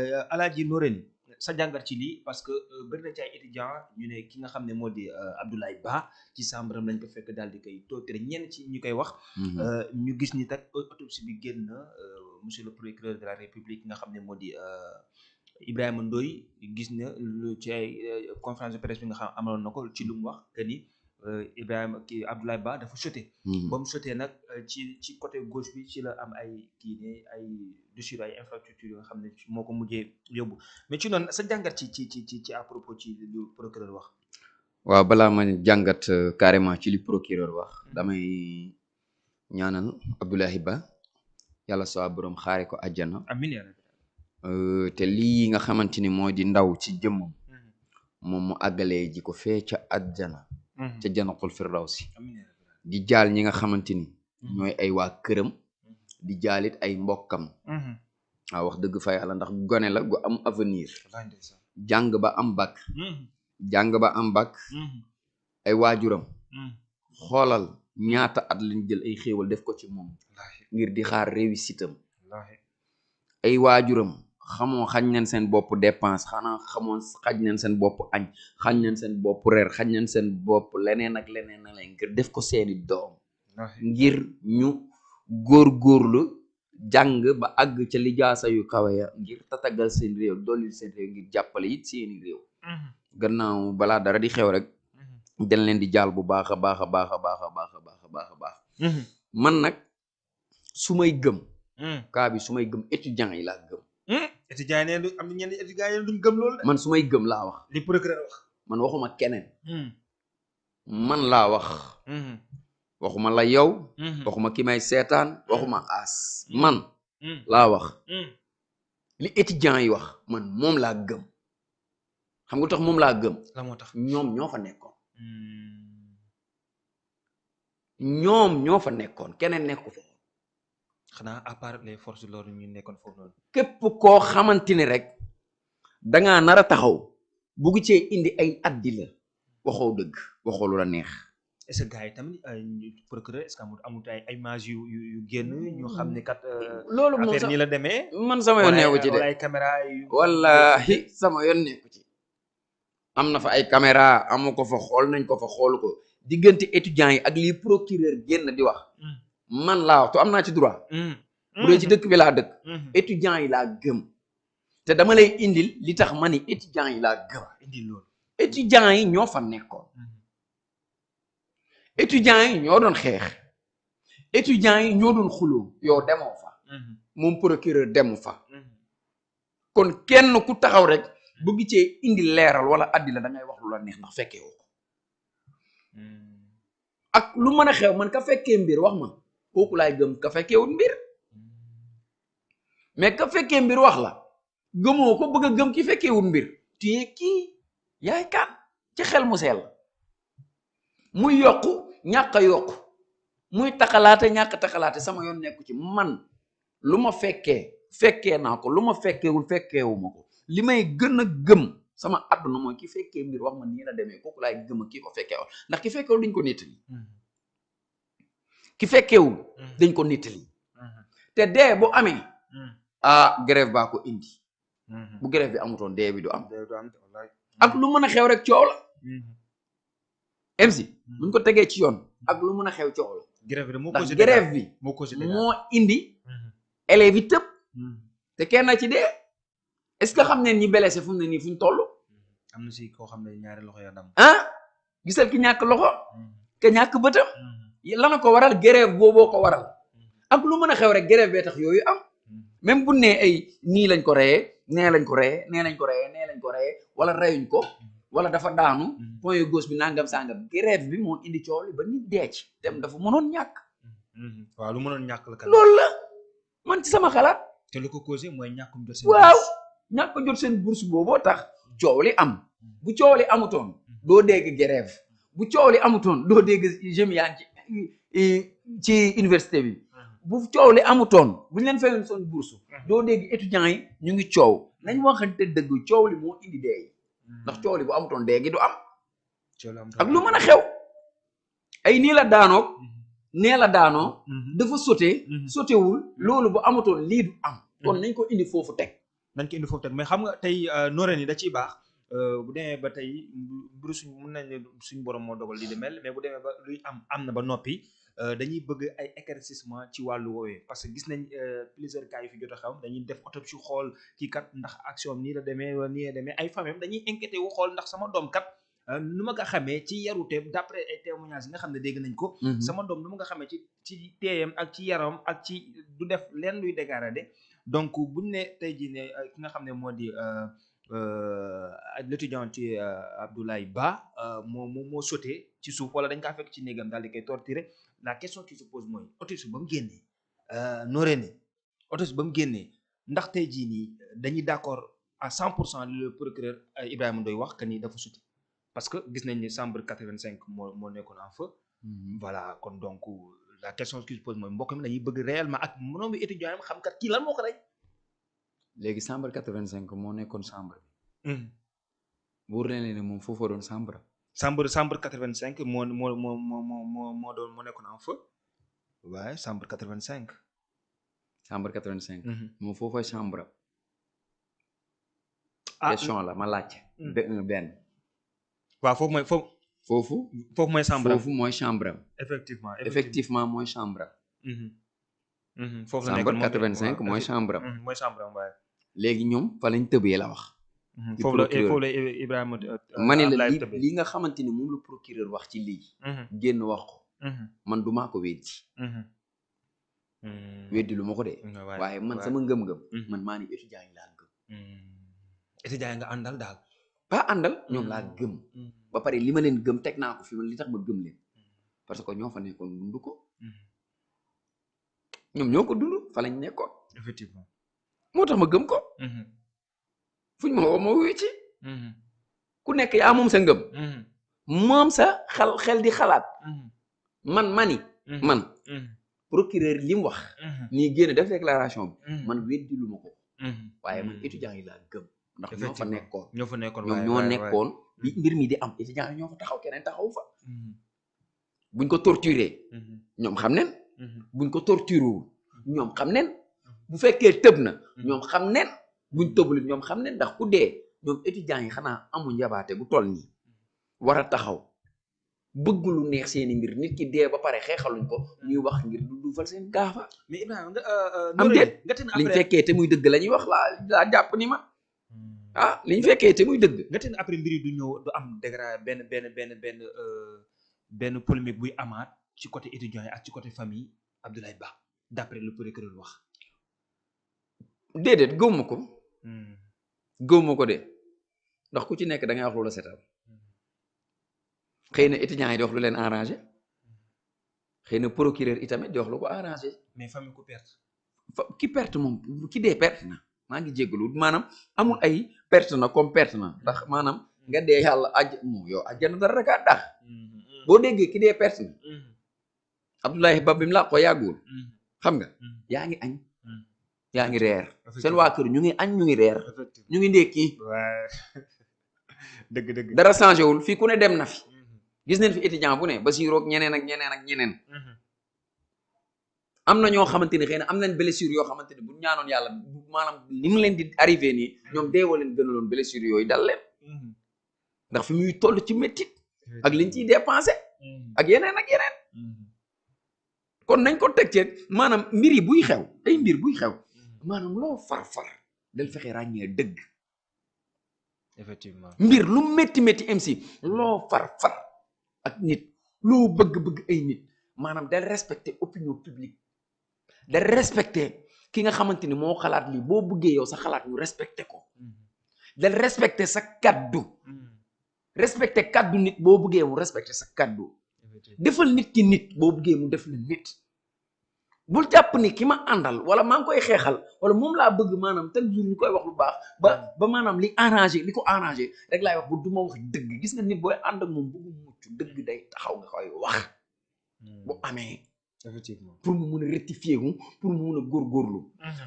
Alaaji Noreyni sa jàngat ci lii parce que bëri na ci ay étudiants ñu ne ki nga xam ne moo di Abdoulaye Ba ci chambre am lañ ko fekk daal di koy torturer ñenn ci ñu koy wax. ñu gis ni tak autopsie bi génn na monsieur le procureur de la république nga xam ne moo di Ibrahima Ndoye gis na lu ci ay conférence de presse bi nga xam amaloon na ko ci lu mu wax que ni Ibrahima kii Abdoulaye Ba dafa sauté. ba mu sauté nag ci côté gauche bi ci la am ay kii ne ay déchirures ay infrastructures yoo xam ne moo ko mujjee yóbbu mais ci noonu sa jàngat ci à propos ci lu procureur wax. waaw balaa ma jàngat carrément ci li procureur wax damay ñaanal Abdoulaye Ba yàlla saa borom xaare ko àjjana. amiin yaa rabbi. te lii nga xamante ni moo di ndaw ci jëmmam moom mu àggalee ji ko fee ca àjjana. ca janaqul firdawsi di jaal ñi nga xamante ni ñooy ay waa këram di jaalit ay mbokkam. waaw wax dëgg fa yàlla ndax gone la gu am avenir jàng ba am bac ay waajuram xoolal ñaata at lañ jël ay xéewal def ko ci moom ngir di xaar réussite am ay waajuram xamoo xañ nañ seen bopp dépense xanaa xamoo xañ nañ seen bopp añ xañ nañ seen bopp reer xañ nañ seen bopp leneen ak leneen na leen ngir def ko seeni doom ngir ñu góorgóorlu jàng ba àgg ca lijaasa yu kawe ya ngir tatagal seen réew dolli seen réew ngir jàppale it seeni réew gannaaw balaa dara di xew rek dañ leen di jaal bu baax a baax a baax a baax a baax a baax a baax a baax man nag su may gëm kaa bi su may gëm étudiants yi laa gëm étudiants yi ne am na ñenn étudiants yi duñ gëm loolu de man su may gëm laa wax li procureur wax man waxuma keneen man laa wax waxuma la yow waxuma ki may seetaan waxuma aas man laa wax li étudiants yi wax man moom laa gëm xam nga tax moom laa gëm la moo tax ñoom ñoo fa nekkoon keneen nekku fa xanaa à part les forces de l'ordre ñu nekkoon foofu noonu képp koo xamante ni rek dangaa nar a taxaw bugg cee indi ay addi la waxoo dëgg waxoo lu la neex. est-ce que gars yi tamit procureur est-ce que amut ay images yu génn ñu xam ne kat. loolu moom affaire nii la demee. man sama yoon neeku ci de wala ay caméra yu. wallahi sama yoon neeku ci. am na fa ay caméra amu ko fa xool nañ ko fa xoolu ko diggante étudiants yi ak lii procureur génn di wax. man laa wax te am naa ci droit. bu dee ci dëkk bi laa dëkk. étudiants yi laa gëm. te dama lay indil li tax ma ni étudiants yi laa gëm. indil loolu étudiants yi ñoo fa nekkoon. étudiants yi ñoo doon xeex. étudiants yi ñoo doon xuloo yow demoo fa. moom procureur demu fa. kon kenn ku taxaw rek bëgg cee indi leeral wala addi la da ngay wax lu la neex ndax fekkee woo ko. ak lu mën a xew man ka fekkee mbir wax ma kooku laay gëm ka fekkeewul mbir mais ka fekkee mbir wax la gëmoo ko bëgg a gëm ki fekkeewul mbir tuyee kii yaay kan ci xel mu sell muy yokku ñàkk a yokku muy taxalaate ñàkk taxalaate sama yoon nekku ci man lu ma fekkee naa ko lu ma fekkeewul fekkeewuma ko li may gën a gëm sama àdduna mooy ki fekkee mbir wax ma nii la demee kooku laay gëm ak ki ko fekkeewul ndax ki fekkeewul dañ ko nettali ki fekkeewul dañ ko nettali te dee bu amee grève baa ko indi bu grève bi amutoon dee bi du am ak lu mën a xew rek coow la MC buñ ko tegee ci yoon ak lu mën a xew coow la ndax grève bi moo indi élèves yi tëb te kenn ci dee est-ce que xam ngeen ñi blessé fu mu ne nii fu ñu toll am na si koo xam ne ñaari loxo ya dam gisal ki ñàkk loxo ke ñàkk bëtam lana ko waral grève booboo ko waral ak lu mën a xew rek grève bee tax yooyu am même bu nee ay nii lañ ko reyee nee lañ ko reyee nee lañ ko reyee nee lañ ko reyee wala reyuñ ko wala dafa daanu point gauche bi nangam sangam grève bi moo indi coow li ba nit deec dem dafa mënoon ñàkk waaw lu mënoon ñàkk la loolu la man ci sama xalaat te lu ko causé mooy ñàkkum jot seen waaw ñàkk jot seen bourse booboo tax coow li am bu coow li amutoon doo dégg grève bu coow li amutoon doo dégg jëm yaa ci université bi bu coow li amutoon bu ñu leen fayoon seen bourse doo dégg étudiants yi ñu ngi coow nañ waxante dëgg coow li moo indi dee yi ndax coow li bu amutoon dee gi du am ak lu mën a xew ay nii la daanoog nee la daanoo dafa sauté sautéwul loolu bu amutoon lii du am kon nañ ko indi foofu teg nañ ko indi foofu tamit mais xam nga tey nooree ni da ciy baax bu demee ba tey bu suñ mën nañ ne suñ borom moo dogal li di mel mais bu demee ba luy am na ba noppi dañuy bëgg ay éclaircissement ci wàllu woowee parce que gis nañ plusieurs cas yu fi jot a xam dañuy def autopsie xool kii kat ndax action nii la demee wala nii la demee ay famille dañuy inquiété wu xool ndax sama doom kat nu ma nga xamee ci yarute d'après ay témoignages yi nga xam ne dégg nañ ko sama doom nu ma nga xamee ci teeyam ak ci yaram ak ci du def leen luy dégradé donc buñ ne tey jii ne ki nga xam ne moo di l'étudiant ci Abdoulaye Ba moo sauté ci suuf wala dañ kaa fekk ci néegam daal di koy torturer la question qui se pose mooy autopsie ba mu génnee nooree ne autopsie ba mu génnee ndax tey jii nii dañuy d'accord à 100% le procureur Ibrahima Ndoye wax que ni dafa sauté parce que gis nañ ni chambre 85 moo nekkoon en feu voilà kon donc la question qui se pose mooy mbokk mi dañuy bëgg réellement ak mënoo bi étudiant am xam kat kii lan moo ko rey léegi chambre 85 moo nekkoon chambre bi buur leen ne moom foofu doon chambre 85 moo nekkoon en feu waaye chambre 85 chambre 85 moom foofu chambre question la ma laaj benn waaw foofu mooy chambre foofu mooy chambre effectivement mooy chambre foofu la chambre 85 mooy chambre mooy chambre waaye léegi ñoom fa lañ tëbee la wax foofu la Ibrahima ma ne la li nga xamante ni moom la procureur wax ci lii génn wax ko man du maa ko weddi weddi lu ma ko dee waaye man sama ngëm-ngëm man maa ni étudiant yi laa gëm étudiant yi nga àndal daal pas àndal ñoom laa gëm ba pare li ma leen gëm teg naa ko fi man li tax ma gëm leen parce que ñoo fa nekkoon dund ko ñoom ñoo ko dund fa lañ nekkoon effectivement moo tax ma gëm ko fuñ ma woo ma wuyu ci ku nekk yaa moom sa ngëm moom sa xel di xalaat man procureur li mu wax nii génn def déclaration bi man weddi lu ma ko waaye man étudiant yi laa gëm ndax ñoo fa nekkoon ñoom ñoo nekkoon bi mbir mi di am étudiant yi ñoo fa taxaw keneen taxaw fa buñ ko torturer ñoom xam nen buñ ko torturewul ñoom xam nen bu fekkee tëb na ñoom xam nen buñ tëbul ñoom xam nen ndax ku dee ñoom étudiants yi xanaa amul njabaate bu toll nii war a taxaw bëgg lu neex seeni mbir nit ki dee ba pare xeexaluñ ko ñuy wax ngir du duufal seen gaafa mais Ibrahima nga am déet liñ fekkee te muy dëgg la ñuy wax laa jàpp ni ma liñ fekkee te muy dëgg nga teen après mbir yi du ñëw du am dégra benn polémique buy amaat ci côté étudiant yi ak ci côté famille Abdoulaye Ba d'après le procureur wax déedéet gëwuma ko de ndax ku ci nekk da ngay wax lu la setal xëy na étudiants yi di wax lu leen arrangé xëy na procureur itamit di wax lu ko arrangé mais famille ku perte ki perte moom ki dee perte na maa ngi jéggalu maanaam amul ay perte na comme perte na ndax maanaam nga dee yàlla yow àjjana dara rek a dax boo déggee ki dee perte na Abdoulaye Ba bi mu laa ko yàggul xam nga yaa ngi añ yaa ngi reer seen waa kër ñu ngi añ ñu ngi reer ñu ngi ndékki dëgg dara changé wul fii ku ne dem na fi gis nañ fi étudiant bu ne Basiru ak ñeneen am na ñoo xamante ni xëy na am nañ blessure yoo xamante ni bu ñaanoon yàlla maanaam li mu leen di arrivé nii ñoom deewoo leen gënaloon blessure yooyu dal leen ndax fi muy toll ci métit ak liñ ciy dépensé ak yeneen kon nañ ko teg ci maanaam mbir yi buy xew ay mbir buy xew maanaam loo far del fexe ràññee dëgg effectivement mbir lu métti MC loo far ak nit loo bëgg ay nit maanaam del respecter opinion publique del respecter ki nga xamante ni moo xalaat lii boo bëggee yow sa xalaat ñu respecter ko del respecter sa kaddu respecter kaddu nit boo bëggee mu respecter sa kaddu defal nit ki nit boo bëggee mu def la nit bul jàpp ni ki ma àndal wala maa ngi koy xeexal wala moom laa bëgg maanaam tel jour ñu koy wax lu baax ba maanaam li ko arrangé rek laay wax bu du ma wax dëgg gis nga nit booy ànd ak moom bëggu mucc dëgg day taxaw nga koy wax bu amee effectivement pour mu mun a rectifier wu pour mu mun a góorgóorlu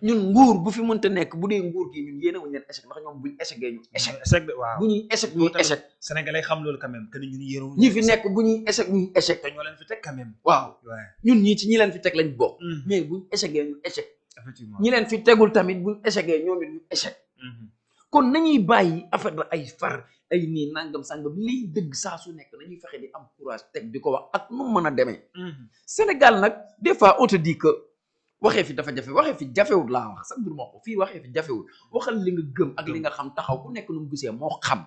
ñun nguur bu fi mënta nekk bu dee nguur gi ñun yéene wuñ leen échec ndax ñoom buñ échecgee ñu échec bu ñuy échec ñuy échec sénégalais xam loolu quand même que ñun yéene ñi fi nekk bu ñuy échec ñuy échec te ñoo leen fi teg quand même waaw ñun ñii ci ñi leen fi teg lañ bokk mais buñ échecgee ñu échec effectivement ñi leen fi tegul tamit buñ échecgee ñoom it ñu échec kon nañuy bàyyi affaire la ay far ay nii nangam sangam liy dëgg saa su nekk nañuy fexe di am courage teg di ko wax ak nu mën a demee Sénégal nag des fois on te dit que waxee fi dafa jafe waxee fi jafewul laa wax sax dur ma ko fii waxee fi jafewul waxal li nga gëm ak li nga xam taxaw ku nekk nu mu gisee moo xam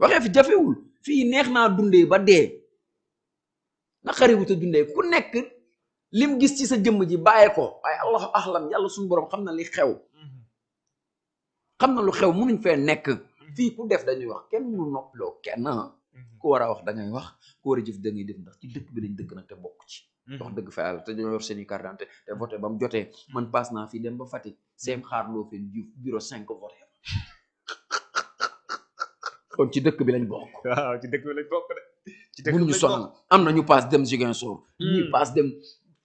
waxee fi jafewul fii neex naa dundee ba dee na xariwuta dundee ku nekk lim gis ci sa jëmm ji bàyyee ko waaye allahu ahlam yàlla suñu borom xam na li xew xam na lu xew munuñ fee nekk fii ku def dañuy wax kenn mënu noppiloo kenn ku war a wax da ngay wax ku war a jëf da ngay def ndax ci dëkk bi lañ dëkk nag te bokk ci wax dëgg fa yàlla te dañoo yor seen i carte d'identité te voté ba mu jotee man paas naa fii dem ba Fatick seem xaar loo feen Diouf bureau 5 voté kon ci dëkk bi lañ bokk waaw ci dëkk bi lañ bokk de ci dëkk bu ñu sonal am na ñu paas dem Ziguinchor ñii paas dem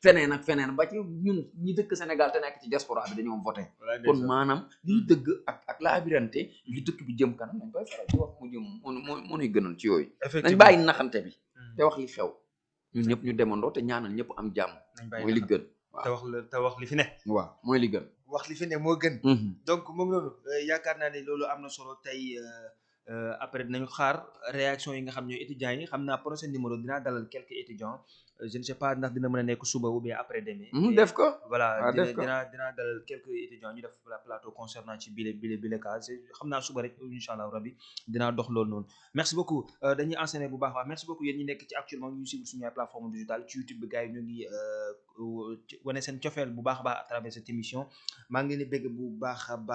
feneen ak feneen ba ci ñun ñi dëkk Sénégal te nekk ci diaspora bi dañoo voté kon maanaam liy dëgg ak laabirante li dëkk bi jëm kanam dañ koy faral di wax mu jëm mu nuy gënal ci yooyu dañ bàyyi naxante bi te wax li xew ñun ñëpp ñu demandoo te ñaanal ñëpp am jàmm mooy li gën waaw te wax li fi ne waaw mooy li gën wax li fi ne moo gën donc moom loolu yaakaar naa ne loolu am na solo tey après dinañu xaar réaction yi nga xam ñooy étudiants yi xam naa prochain numéro dinaa dalal quelques étudiants je ne sais pas ndax dina mën a nekk suba ou bien après demain def ko voilà dinaa dalal quelques étudiants ñu def plateau concernant ci bile cas xam naa suba rek incha allah rabbi dinaa dox loolu noonu merci beaucoup dañuy enchaîner bu baax waaw merci beaucoup yéen ñi nekk ci actuellement ñu suivre suñu ay plateforme digitale ci YouTube bi gars yi ñu ngi wane seen cofeel bu baax a baax à travers cette émission maa ngi leen di bégg bu baax a baax